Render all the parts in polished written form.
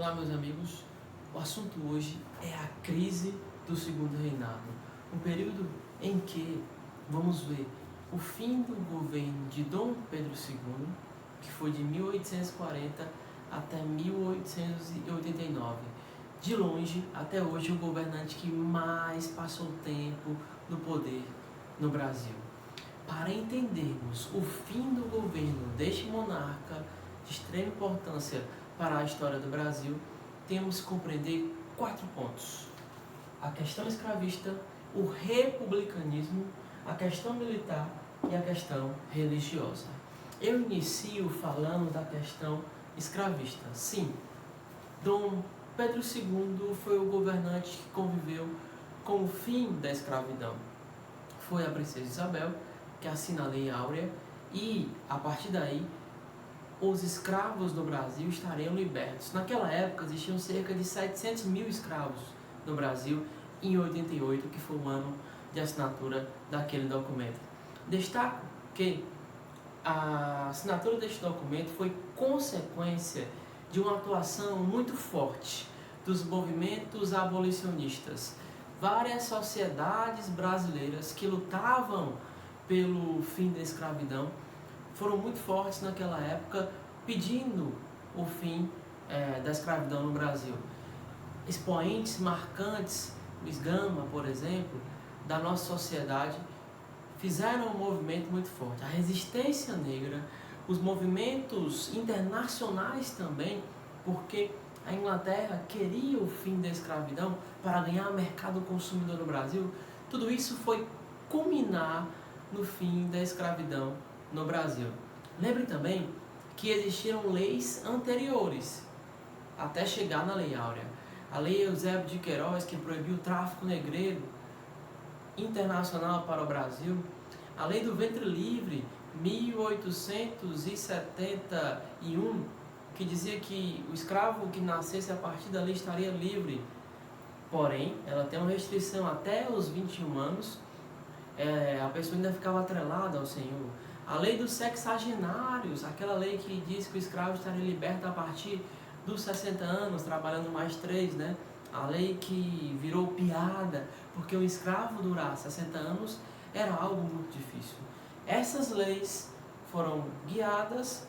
Olá, meus amigos. O assunto hoje é a crise do Segundo Reinado, um período em que vamos ver o fim do governo de Dom Pedro II, que foi de 1840 até 1889. De longe, até hoje, o governante que mais passou tempo no poder no Brasil. Para entendermos o fim do governo deste monarca de extrema importância para a história do Brasil, temos que compreender 4 pontos: a questão escravista, o republicanismo, a questão militar e a questão religiosa. Eu inicio falando da questão escravista. Sim, Dom Pedro II foi o governante que conviveu com o fim da escravidão. Foi a princesa Isabel que assina a Lei Áurea e, a partir daí, os escravos do Brasil estariam libertos. Naquela época existiam cerca de 700 mil escravos no Brasil, em 88, que foi o ano de assinatura daquele documento. Destaco que a assinatura deste documento foi consequência de uma atuação muito forte dos movimentos abolicionistas. Várias sociedades brasileiras que lutavam pelo fim da escravidão foram muito fortes naquela época, pedindo o fim da escravidão no Brasil. Expoentes marcantes, Luiz Gama, por exemplo, da nossa sociedade, fizeram um movimento muito forte. A resistência negra, os movimentos internacionais também, porque a Inglaterra queria o fim da escravidão para ganhar mercado consumidor no Brasil. Tudo isso foi culminar no fim da escravidão no Brasil. Lembre também que existiram leis anteriores até chegar na Lei Áurea. A Lei Eusébio de Queiroz, que proibiu o tráfico negreiro internacional para o Brasil. A Lei do Ventre Livre, 1871, que dizia que o escravo que nascesse a partir dali estaria livre. Porém, ela tem uma restrição até os 21 anos. A pessoa ainda ficava atrelada ao Senhor. A lei dos sexagenários, aquela lei que diz que o escravo estaria liberto a partir dos 60 anos, trabalhando mais 3, né? A lei que virou piada, porque o escravo durar 60 anos era algo muito difícil. Essas leis foram guiadas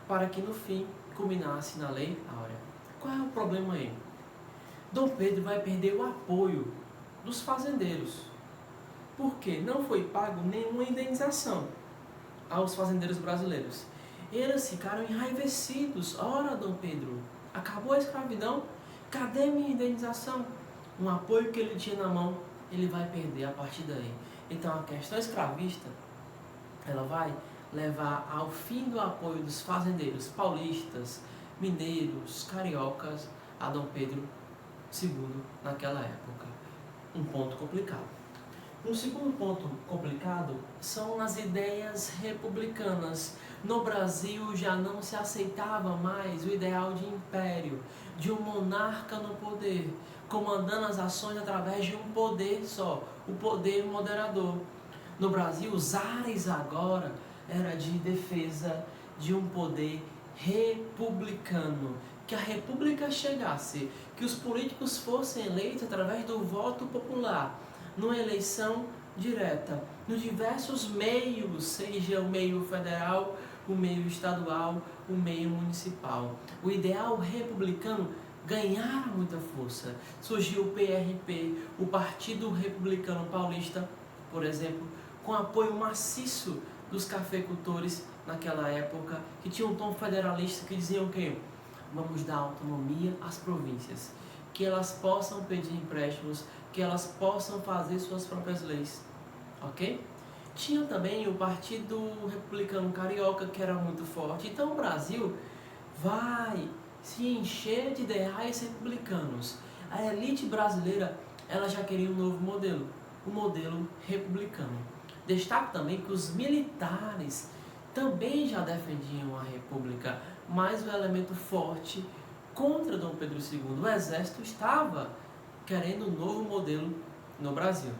para que no fim culminasse na Lei Áurea. Qual é o problema aí? Dom Pedro vai perder o apoio dos fazendeiros, porque não foi pago nenhuma indenização aos fazendeiros brasileiros. Eles ficaram enraivecidos. Ora, Dom Pedro, acabou a escravidão, cadê minha indenização? Um apoio que ele tinha na mão, ele vai perder a partir daí. Então a questão escravista, ela vai levar ao fim do apoio dos fazendeiros paulistas, mineiros, cariocas a Dom Pedro II naquela época. Um ponto complicado. Um segundo ponto complicado são as ideias republicanas. No Brasil já não se aceitava mais o ideal de império, de um monarca no poder, comandando as ações através de um poder só, o poder moderador. No Brasil, os ares agora era de defesa de um poder republicano, que a república chegasse, que os políticos fossem eleitos através do voto popular, numa eleição direta, nos diversos meios, seja o meio federal, o meio estadual, o meio municipal. O ideal republicano ganhara muita força. Surgiu o PRP, o Partido Republicano Paulista, por exemplo, com apoio maciço dos cafeicultores naquela época, que tinha um tom federalista, que diziam que vamos dar autonomia às províncias, que elas possam pedir empréstimos, que elas possam fazer suas próprias leis, ok? Tinha também o Partido Republicano Carioca, que era muito forte. Então o Brasil vai se encher de ideais republicanos. A elite brasileira, ela já queria um novo modelo, o modelo republicano. Destaco também que os militares também já defendiam a república, mas o elemento forte contra Dom Pedro II, o exército estava querendo um novo modelo no Brasil.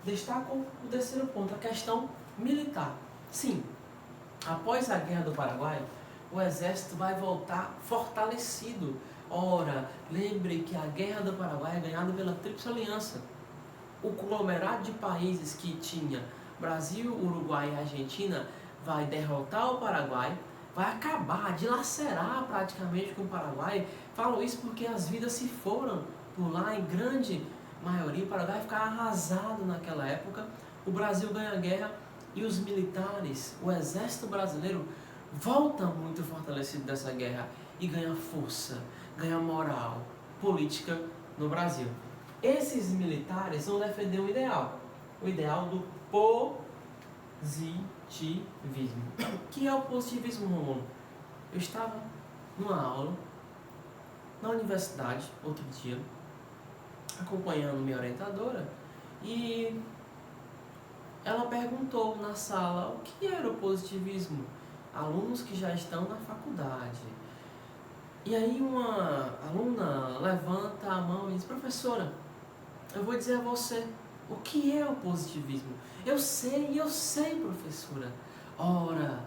Destaco o terceiro ponto, a questão militar. Sim, após a Guerra do Paraguai, o exército vai voltar fortalecido Ora, lembre que a Guerra do Paraguai é ganhada pela Tríplice Aliança. O conglomerado de países que tinha Brasil, Uruguai e Argentina vai derrotar o Paraguai, vai acabar, dilacerar praticamente com o Paraguai. Falo isso porque as vidas se foram por lá em grande maioria. O Paraguai vai ficar arrasado naquela época. O Brasil ganha a guerra e os militares, o exército brasileiro, volta muito fortalecido dessa guerra e ganha força, ganha moral política no Brasil. Esses militares vão defender o ideal do positivismo. O que é o positivismo, Romulo? Eu estava numa aula na universidade, outro dia, acompanhando minha orientadora, e ela perguntou na sala o que era o positivismo. Alunos que já estão na faculdade. E aí uma aluna levanta a mão e diz: professora, eu vou dizer a você o que é o positivismo. Eu sei, professora. Ora,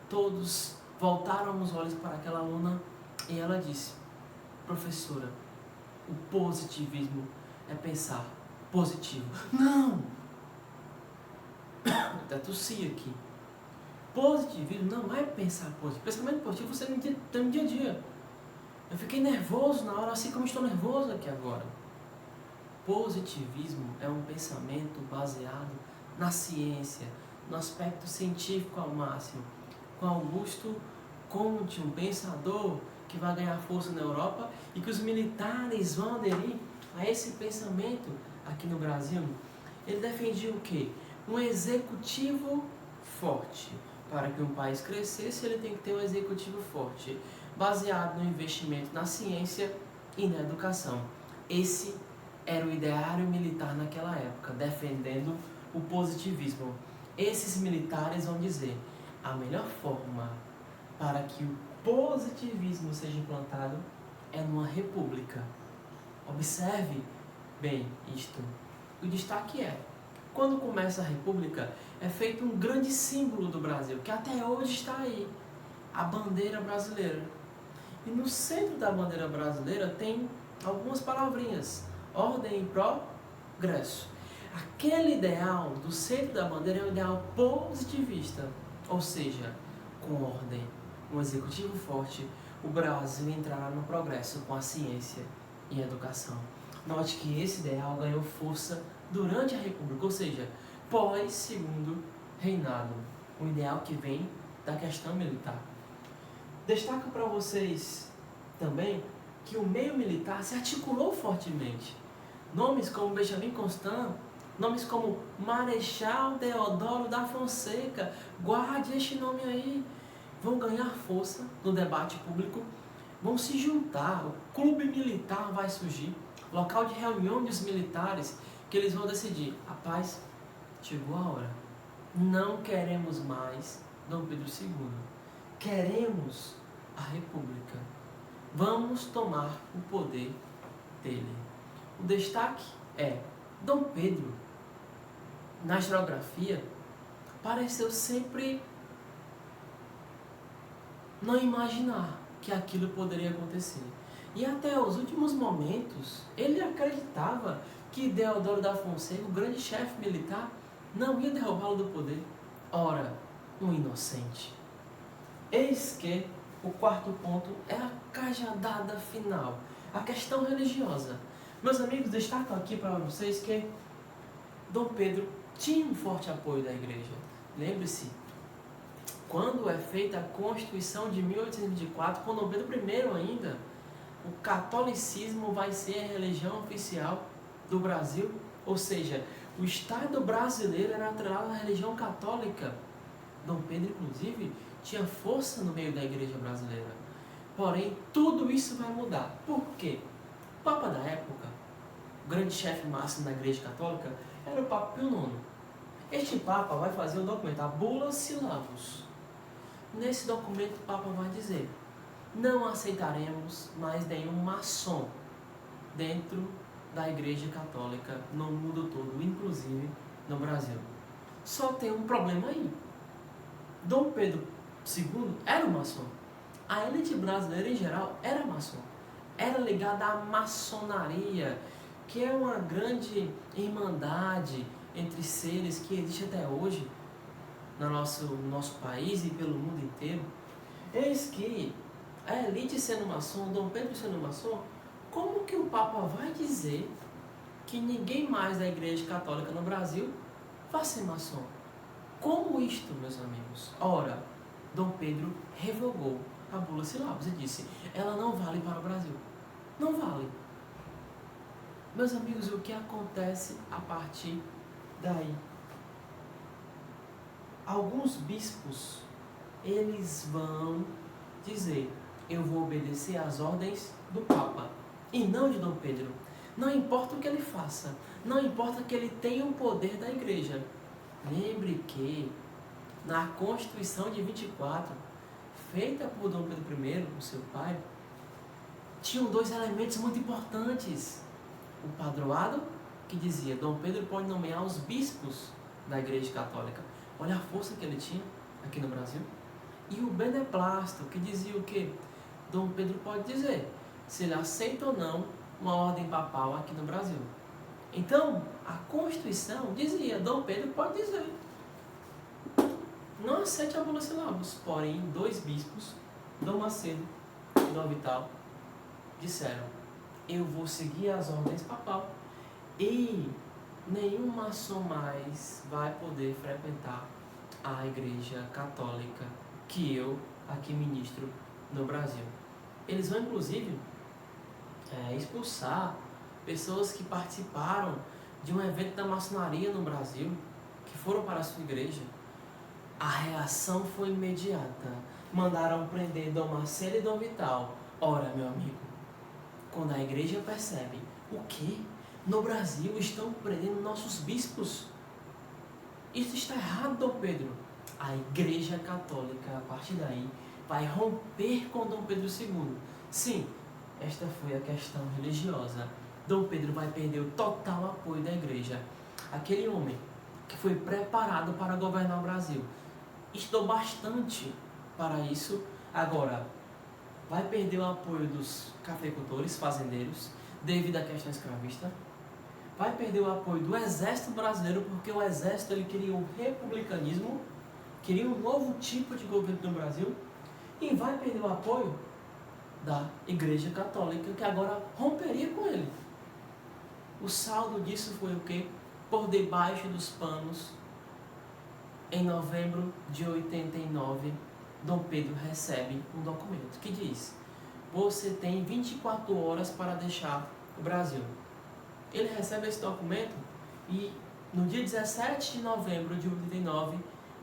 todos voltaram os olhos para aquela aluna e ela disse: professora, o positivismo é pensar positivo. Não! Até tossi aqui. Positivismo não é pensar positivo. Pensamento positivo você tem no dia a dia. Eu fiquei nervoso na hora, assim como estou nervoso aqui agora. Positivismo é um pensamento baseado na ciência, no aspecto científico ao máximo. Com Augusto Comte, um pensador que vai ganhar força na Europa e que os militares vão aderir a esse pensamento aqui no Brasil. Ele defendia o quê? Um executivo forte. Para que um país crescesse, ele tem que ter um executivo forte, baseado no investimento na ciência e na educação. Esse era o ideário militar naquela época, defendendo o positivismo. Esses militares vão dizer: a melhor forma para que o positivismo seja implantado é numa república. Observe bem isto. O destaque é: quando começa a república, é feito um grande símbolo do Brasil, que até hoje está aí, a bandeira brasileira. E no centro da bandeira brasileira tem algumas palavrinhas: ordem e progresso. Aquele ideal do centro da bandeira é um ideal positivista, ou seja, com ordem, um executivo forte, o Brasil entrará no progresso com a ciência e a educação. Note que esse ideal ganhou força durante a República, ou seja, pós-segundo reinado, um ideal que vem da questão militar. Destaco para vocês também que o meio militar se articulou fortemente. Nomes como Benjamin Constant, nomes como Marechal Deodoro da Fonseca, guarde este nome aí, vão ganhar força no debate público, vão se juntar, o clube militar vai surgir, local de reunião dos militares, que eles vão decidir: rapaz, chegou a hora, não queremos mais Dom Pedro II, queremos a República, vamos tomar o poder dele. O destaque é: Dom Pedro, na historiografia, pareceu sempre não imaginar que aquilo poderia acontecer. E até os últimos momentos, ele acreditava que Deodoro da Fonseca, o grande chefe militar, não ia derrubá-lo do poder. Ora, um inocente. Eis que o quarto ponto é a cajadada final, a questão religiosa. Meus amigos, destaco aqui para vocês que Dom Pedro tinha um forte apoio da igreja. Lembre-se, quando é feita a Constituição de 1824, com Dom Pedro I ainda, o catolicismo vai ser a religião oficial do Brasil, ou seja, o Estado brasileiro era atrelado à religião católica. Dom Pedro, inclusive, tinha força no meio da igreja brasileira. Porém, tudo isso vai mudar. Por quê? O Papa da época, o grande chefe máximo da igreja católica, era o Papa Pio IX. Este Papa vai fazer um documento, a Bula Syllabus. Nesse documento, o Papa vai dizer: não aceitaremos mais nenhum maçom dentro da Igreja Católica no mundo todo, inclusive no Brasil. Só tem um problema aí. Dom Pedro II era um maçom. A elite brasileira em geral era maçom. era ligada à maçonaria, que é uma grande irmandade entre seres que existe até hoje no nosso país e pelo mundo inteiro. Eis que a elite sendo maçom, Dom Pedro sendo maçom, como que o Papa vai dizer que ninguém mais da Igreja Católica no Brasil vai ser maçom? Como isto, meus amigos? Ora, Dom Pedro revogou a bula Syllabus e disse: ela não vale para o Brasil. Não vale. Meus amigos, o que acontece a partir daí? Alguns bispos, eles vão dizer: eu vou obedecer às ordens do Papa e não de Dom Pedro. Não importa o que ele faça, não importa que ele tenha o poder da igreja. Lembre que na Constituição de 24, feita por Dom Pedro I, o seu pai, tinham dois elementos muito importantes. O padroado, que dizia: Dom Pedro pode nomear os bispos da Igreja Católica. Olha a força que ele tinha aqui no Brasil. E o beneplácito, que dizia o quê? Dom Pedro pode dizer se ele aceita ou não uma ordem papal aqui no Brasil. Então, a Constituição dizia: Dom Pedro pode dizer. Não aceite a bula Syllabus. Porém, dois bispos, Dom Macedo e Dom Vital, disseram: eu vou seguir as ordens papal e nenhum maçom mais vai poder frequentar a Igreja Católica que eu aqui ministro no Brasil. Eles vão inclusive expulsar pessoas que participaram de um evento da maçonaria no Brasil, que foram para a sua igreja. A reação foi imediata. Mandaram prender Dom Marcelo e Dom Vital. Ora, meu amigo, quando a igreja percebe o quê? No Brasil estão prendendo nossos bispos. Isso está errado, Dom Pedro. A Igreja Católica, a partir daí, vai romper com Dom Pedro II. Sim, esta foi a questão religiosa. Dom Pedro vai perder o total apoio da igreja. Aquele homem que foi preparado para governar o Brasil, estudou bastante para isso, agora vai perder o apoio dos cafeicultores, fazendeiros, devido à questão escravista. Vai perder o apoio do exército brasileiro, porque o exército ele queria um republicanismo, queria um novo tipo de governo no Brasil. E vai perder o apoio da Igreja Católica, que agora romperia com ele. O saldo disso foi o quê? Por debaixo dos panos, em novembro de 89, Dom Pedro recebe um documento que diz: você tem 24 horas para deixar o Brasil. Ele recebe esse documento e no dia 17 de novembro de 89,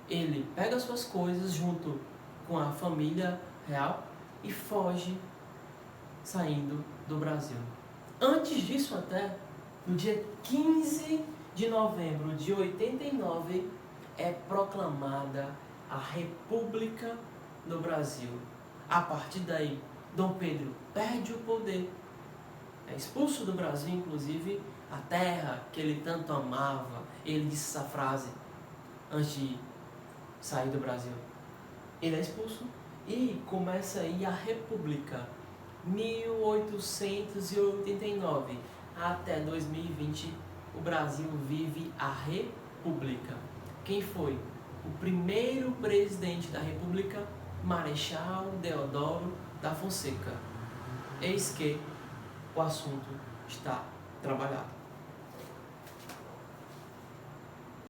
ele pega suas coisas junto com a família real e foge, saindo do Brasil. Antes disso até, no dia 15 de novembro de 89, é proclamada a República do Brasil. A partir daí, Dom Pedro perde o poder, é expulso do Brasil, inclusive a terra que ele tanto amava. Ele disse essa frase antes de sair do Brasil. Ele é expulso e começa aí a República, 1889 até 2020, o Brasil vive a República. Quem foi o primeiro presidente da República? Marechal Deodoro da Fonseca. Eis que o assunto está trabalhado.